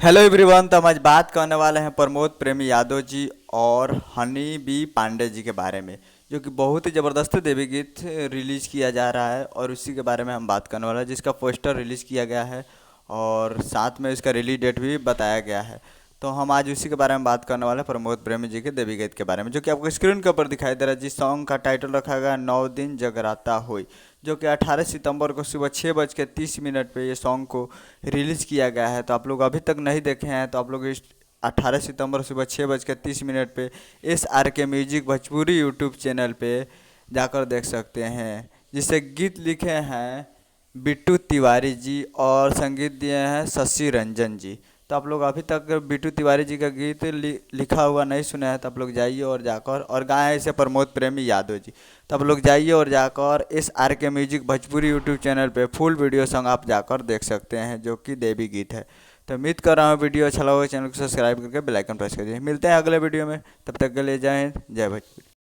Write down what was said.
Hello everyone. तो हम आज बात करने वाले हैं प्रमोद प्रेमी यादव जी और हनी बी पांडे जी के बारे में, जो कि बहुत ही ज़बरदस्त देवी गीत रिलीज़ किया जा रहा है और उसी के बारे में हम बात करने वाले हैं, जिसका पोस्टर रिलीज़ किया गया है और साथ में इसका रिलीज डेट भी बताया गया है। तो हम आज उसी के बारे में बात करने वाले हैं, प्रमोद प्रेमी जी के देवी गीत के बारे में, जो कि आपको स्क्रीन के ऊपर दिखाई दे रहा है। जिस सॉन्ग का टाइटल रखा गया 9 दिन जगराता हुई, जो कि 18 सितंबर को सुबह 6:30 पे ये सॉन्ग को रिलीज़ किया गया है। तो आप लोग अभी तक नहीं देखे हैं तो आप लोग इस 18 सितंबर सुबह 6:30 पे SRK music Bhojpuri YouTube channel पे जाकर देख सकते हैं, जिसे गीत लिखे हैं बिट्टू तिवारी जी और संगीत दिए हैं शशि रंजन जी। तो आप लोग अभी तक बिट्टू तिवारी जी का गीत लिखा हुआ नहीं सुना है तो आप लोग जाइए और जाकर, और गाए हैं इसे प्रमोद प्रेमी यादव जी। तो आप लोग जाइए और जाकर SRK music Bhojpuri YouTube channel पे फुल वीडियो सॉन्ग आप जाकर देख सकते हैं, जो कि देवी गीत है। तो उम्मीद कर रहा हूँ वीडियो अच्छा लगा, चैनल को सब्सक्राइब करके बेल आइकन प्रेस करिए। मिलते हैं अगले वीडियो में, तब तक के लिए जय हिंद, जय भोजपुरी।